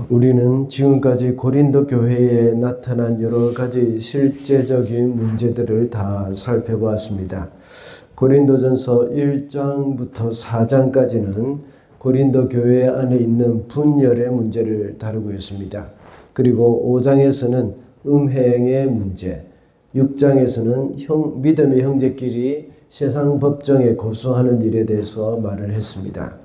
우리는 지금까지 고린도 교회에 나타난 여러 가지 실제적인 문제들을 다 살펴보았습니다. 고린도전서 1장부터 4장까지는 고린도 교회 안에 있는 분열의 문제를 다루고 있습니다. 그리고 5장에서는 음행의 문제, 6장에서는 믿음의 형제끼리 세상 법정에 고소하는 일에 대해서 말을 했습니다.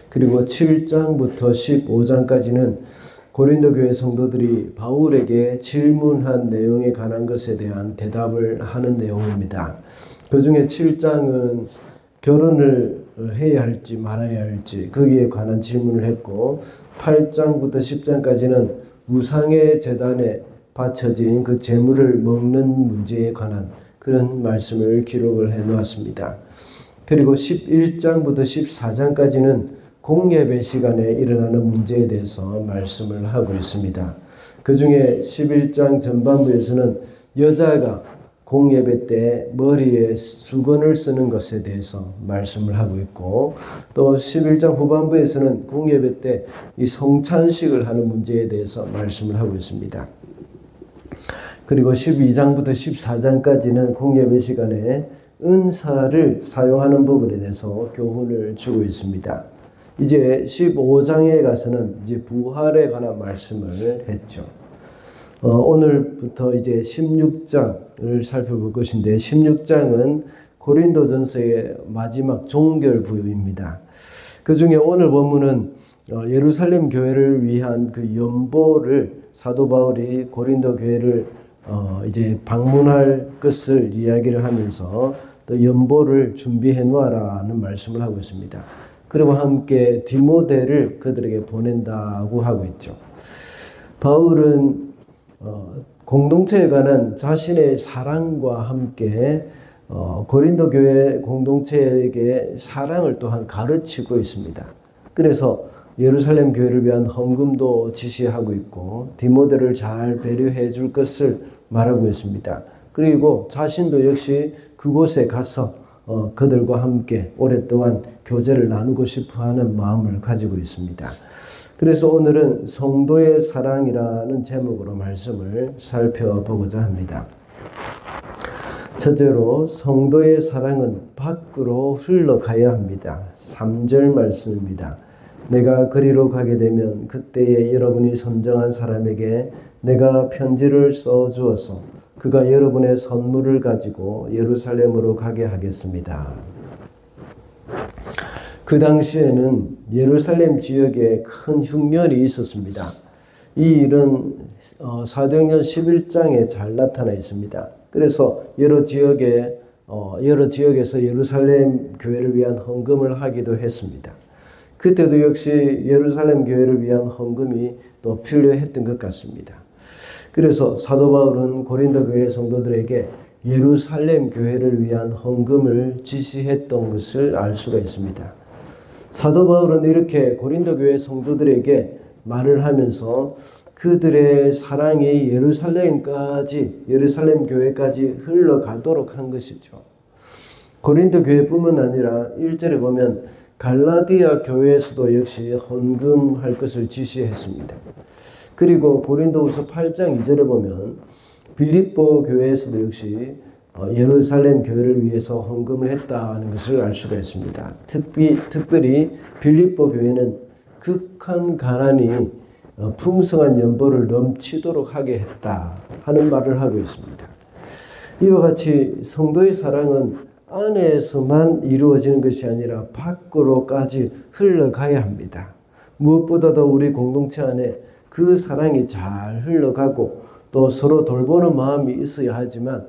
그리고 7장부터 15장까지는 고린도 교회 성도들이 바울에게 질문한 내용에 관한 것에 대한 대답을 하는 내용입니다. 그 중에 7장은 결혼을 해야 할지 말아야 할지 거기에 관한 질문을 했고, 8장부터 10장까지는 우상의 제단에 바쳐진 그 제물을 먹는 문제에 관한 그런 말씀을 기록을 해 놓았습니다. 그리고 11장부터 14장까지는 공예배 시간에 일어나는 문제에 대해서 말씀을 하고 있습니다. 그 중에 11장 전반부에서는 여자가 공예배 때 머리에 수건을 쓰는 것에 대해서 말씀을 하고 있고, 또 11장 후반부에서는 공예배 때 이 성찬식을 하는 문제에 대해서 말씀을 하고 있습니다. 그리고 12장부터 14장까지는 공예배 시간에 은사를 사용하는 부분에 대해서 교훈을 주고 있습니다. 이제 15장에 가서는 이제 부활에 관한 말씀을 했죠. 오늘부터 이제 16장을 살펴볼 것인데, 16장은 고린도전서의 마지막 종결 부입니다. 그 중에 오늘 본문은 예루살렘 교회를 위한 그 연보를 사도 바울이 고린도 교회를 이제 방문할 것을 이야기를 하면서 또 연보를 준비해 놓아라는 말씀을 하고 있습니다. 그리고 함께 디모데를 그들에게 보낸다고 하고 있죠. 바울은 공동체에 관한 자신의 사랑과 함께 고린도 교회 공동체에게 사랑을 또한 가르치고 있습니다. 그래서 예루살렘 교회를 위한 헌금도 지시하고 있고, 디모데를 잘 배려해 줄 것을 말하고 있습니다. 그리고 자신도 역시 그곳에 가서 그들과 함께 오랫동안 교제를 나누고 싶어하는 마음을 가지고 있습니다. 그래서 오늘은 성도의 사랑이라는 제목으로 말씀을 살펴보고자 합니다. 첫째로, 성도의 사랑은 밖으로 흘러가야 합니다. 3절 말씀입니다. 내가 그리로 가게 되면 그때에 여러분이 선정한 사람에게 내가 편지를 써주어서 그가 여러분의 선물을 가지고 예루살렘으로 가게 하겠습니다. 그 당시에는 예루살렘 지역에 큰 흉년이 있었습니다. 이 일은 사도행전 11장에 잘 나타나 있습니다. 그래서 여러 지역에서 예루살렘 교회를 위한 헌금을 하기도 했습니다. 그때도 역시 예루살렘 교회를 위한 헌금이 또 필요했던 것 같습니다. 그래서 사도 바울은 고린도 교회 성도들에게 예루살렘 교회를 위한 헌금을 지시했던 것을 알 수가 있습니다. 사도 바울은 이렇게 고린도 교회 성도들에게 말을 하면서 그들의 사랑이 예루살렘 교회까지 흘러가도록 한 것이죠. 고린도 교회뿐만 아니라 1절에 보면 갈라디아 교회에서도 역시 헌금할 것을 지시했습니다. 그리고 고린도후서 8장 2절에 보면 빌립보 교회에서도 역시 예루살렘 교회를 위해서 헌금을 했다는 것을 알 수가 있습니다. 특별히 빌립보 교회는 극한 가난이 풍성한 연보를 넘치도록 하게 했다 하는 말을 하고 있습니다. 이와 같이 성도의 사랑은 안에서만 이루어지는 것이 아니라 밖으로까지 흘러가야 합니다. 무엇보다도 우리 공동체 안에 그 사랑이 잘 흘러가고 또 서로 돌보는 마음이 있어야 하지만,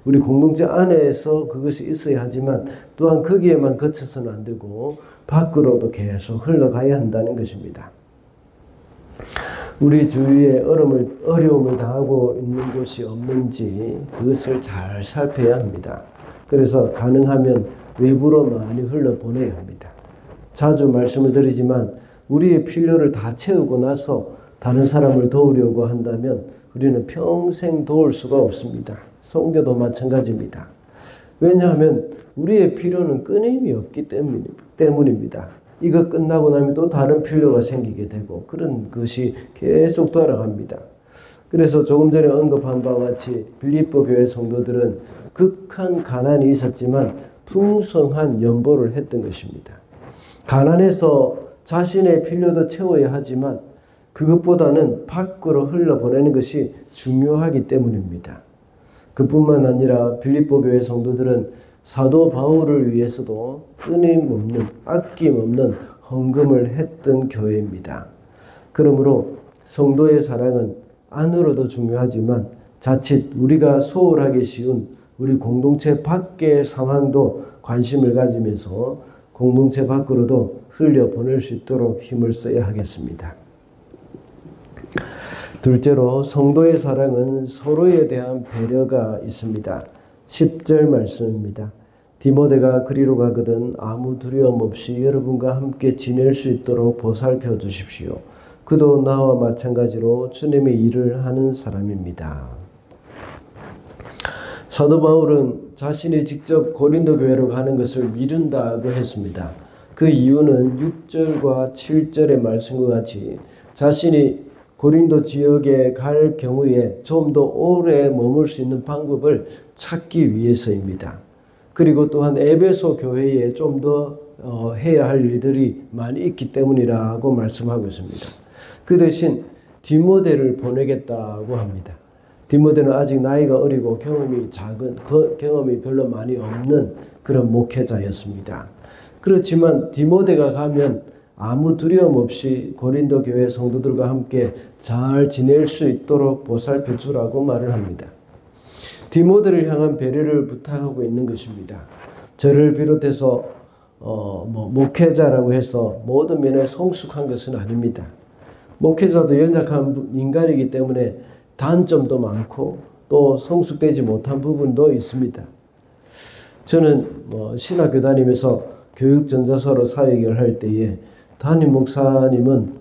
우리 공동체 안에서 그것이 있어야 하지만 또한 거기에만 그쳐서는 안 되고 밖으로도 계속 흘러가야 한다는 것입니다. 우리 주위에 어려움을 당하고 있는 곳이 없는지 그것을 잘 살펴야 합니다. 그래서 가능하면 외부로 많이 흘러보내야 합니다. 자주 말씀을 드리지만 우리의 필요를 다 채우고 나서 다른 사람을 도우려고 한다면 우리는 평생 도울 수가 없습니다. 성교도 마찬가지입니다. 왜냐하면 우리의 필요는 끊임이 없기 때문입니다. 이거 끝나고 나면 또 다른 필요가 생기게 되고 그런 것이 계속 돌아갑니다. 그래서 조금 전에 언급한 바와 같이 빌립보 교회 성도들은 극한 가난이 있었지만 풍성한 연보를 했던 것입니다. 가난해서 자신의 필요도 채워야 하지만 그것보다는 밖으로 흘러보내는 것이 중요하기 때문입니다. 그뿐만 아니라 빌립보 교회 성도들은 사도 바울을 위해서도 끊임없는 아낌없는 헌금을 했던 교회입니다. 그러므로 성도의 사랑은 안으로도 중요하지만 자칫 우리가 소홀하기 쉬운 우리 공동체 밖의 상황도 관심을 가지면서 공동체 밖으로도 흘려보낼 수 있도록 힘을 써야 하겠습니다. 둘째로 성도의 사랑은 서로에 대한 배려가 있습니다. 10절 말씀입니다. 디모데가 그리로 가거든 아무 두려움 없이 여러분과 함께 지낼 수 있도록 보살펴 주십시오. 그도 나와 마찬가지로 주님의 일을 하는 사람입니다. 사도 바울은 자신이 직접 고린도 교회로 가는 것을 미룬다고 했습니다. 그 이유는 6절과 7절의 말씀과 같이 자신이 고린도 지역에 갈 경우에 좀 더 오래 머물 수 있는 방법을 찾기 위해서입니다. 그리고 또한 에베소 교회에 좀 더 해야 할 일들이 많이 있기 때문이라고 말씀하고 있습니다. 그 대신 디모데를 보내겠다고 합니다. 디모데는 아직 나이가 어리고 경험이 작은, 경험이 별로 많이 없는 그런 목회자였습니다. 그렇지만 디모데가 가면 아무 두려움 없이 고린도 교회 성도들과 함께 잘 지낼 수 있도록 보살펴 주라고 말을 합니다. 디모데를 향한 배려를 부탁하고 있는 것입니다. 저를 비롯해서 목회자라고 해서 모든 면에 성숙한 것은 아닙니다. 목회자도 연약한 인간이기 때문에 단점도 많고 또 성숙되지 못한 부분도 있습니다. 저는 신학교 다니면서 교육전자서로 사회를 할 때에 담임 목사님은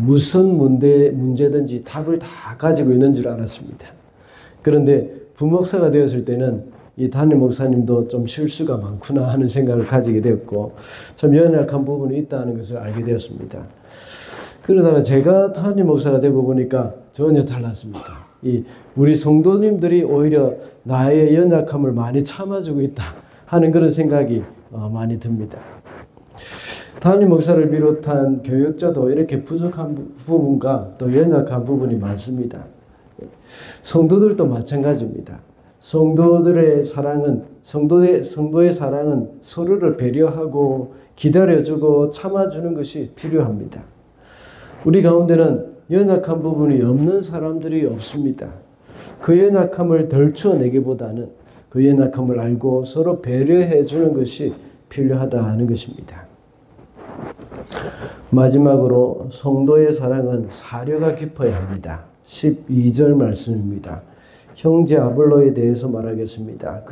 무슨 문제든지 답을 다 가지고 있는 줄 알았습니다. 그런데 부목사가 되었을 때는 이 담임 목사님도 좀 실수가 많구나 하는 생각을 가지게 되었고 참 연약한 부분이 있다는 것을 알게 되었습니다. 그러다가 제가 담임 목사가 되고 보니까 전혀 달랐습니다. 우리 성도님들이 오히려 나의 연약함을 많이 참아주고 있다 하는 그런 생각이 많이 듭니다. 담임 목사를 비롯한 교육자도 이렇게 부족한 부분과 또 연약한 부분이 많습니다. 성도들도 마찬가지입니다. 성도의 사랑은 서로를 배려하고 기다려주고 참아주는 것이 필요합니다. 우리 가운데는 연약한 부분이 없는 사람들이 없습니다. 그 연약함을 덜쳐내기보다는 그 연약함을 알고 서로 배려해 주는 것이 필요하다는 것입니다. 마지막으로 성도의 사랑은 사려가 깊어야 합니다. 12절 말씀입니다. 형제 아볼로에 대해서 말하겠습니다.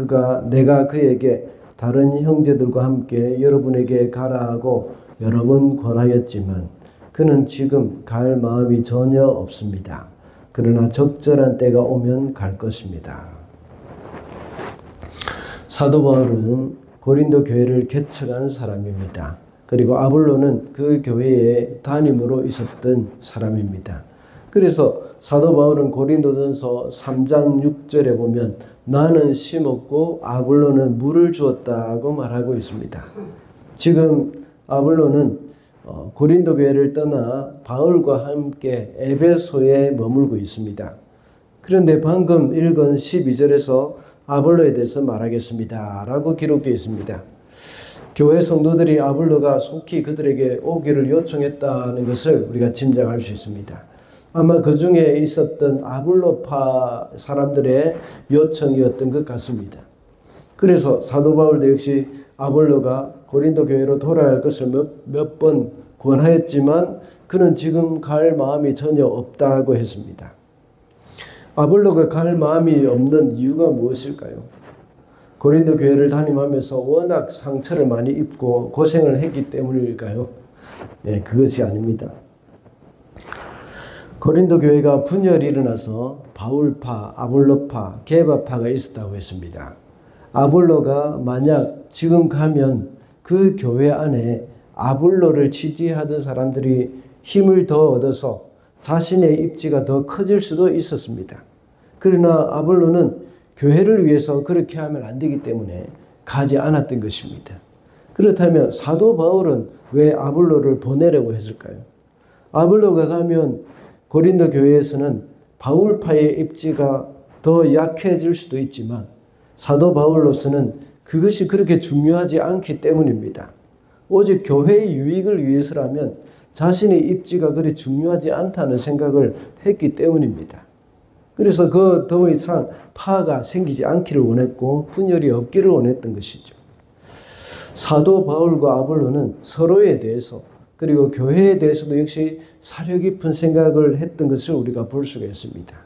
내가 그에게 다른 형제들과 함께 여러분에게 가라 하고 여러 번 권하였지만 그는 지금 갈 마음이 전혀 없습니다. 그러나 적절한 때가 오면 갈 것입니다. 사도 바울은 고린도 교회를 개척한 사람입니다. 그리고 아볼로는 그 교회의 담임으로 있었던 사람입니다. 그래서 사도 바울은 고린도전서 3장 6절에 보면 나는 심었고 아볼로는 물을 주었다고 말하고 있습니다. 지금 아볼로는 고린도 교회를 떠나 바울과 함께 에베소에 머물고 있습니다. 그런데 방금 읽은 12절에서 아볼로에 대해서 말하겠습니다 라고 기록되어 있습니다. 교회 성도들이 아볼로가 속히 그들에게 오기를 요청했다는 것을 우리가 짐작할 수 있습니다. 아마 그 중에 있었던 아볼로파 사람들의 요청이었던 것 같습니다. 그래서 사도 바울도 역시 아볼로가 고린도 교회로 돌아갈 것을 몇 번 권하였지만 그는 지금 갈 마음이 전혀 없다고 했습니다. 아볼로가 갈 마음이 없는 이유가 무엇일까요? 고린도 교회를 다ним하면서 워낙 상처를 많이 입고 고생을 했기 때문일까요? 네, 그것이 아닙니다. 고린도 교회가 분열이 일어나서 바울파, 아볼로파, 게바파가 있었다고 했습니다. 아볼로가 만약 지금 가면 그 교회 안에 아볼로를 지지하던 사람들이 힘을 더 얻어서 자신의 입지가 더 커질 수도 있었습니다. 그러나 아볼로는 교회를 위해서 그렇게 하면 안 되기 때문에 가지 않았던 것입니다. 그렇다면 사도 바울은 왜 아볼로를 보내려고 했을까요? 아볼로가 가면 고린도 교회에서는 바울파의 입지가 더 약해질 수도 있지만 사도 바울로서는 그것이 그렇게 중요하지 않기 때문입니다. 오직 교회의 유익을 위해서라면 자신의 입지가 그리 중요하지 않다는 생각을 했기 때문입니다. 그래서 더 이상 파가 생기지 않기를 원했고 분열이 없기를 원했던 것이죠. 사도 바울과 아볼로는 서로에 대해서 그리고 교회에 대해서도 역시 사려 깊은 생각을 했던 것을 우리가 볼 수가 있습니다.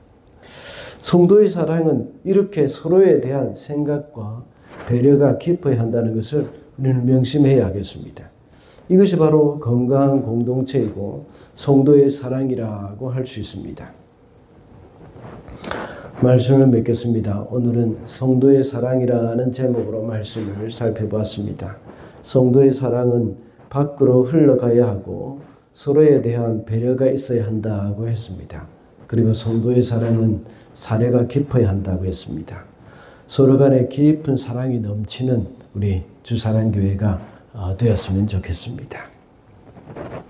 성도의 사랑은 이렇게 서로에 대한 생각과 배려가 깊어야 한다는 것을 우리는 명심해야 하겠습니다. 이것이 바로 건강한 공동체이고 성도의 사랑이라고 할 수 있습니다. 말씀을 맺겠습니다. 오늘은 성도의 사랑이라는 제목으로 말씀을 살펴봤습니다. 성도의 사랑은 밖으로 흘러가야 하고 서로에 대한 배려가 있어야 한다고 했습니다. 그리고 성도의 사랑은 사려가 깊어야 한다고 했습니다. 서로 간에 깊은 사랑이 넘치는 우리 주사랑교회가 되었으면 좋겠습니다.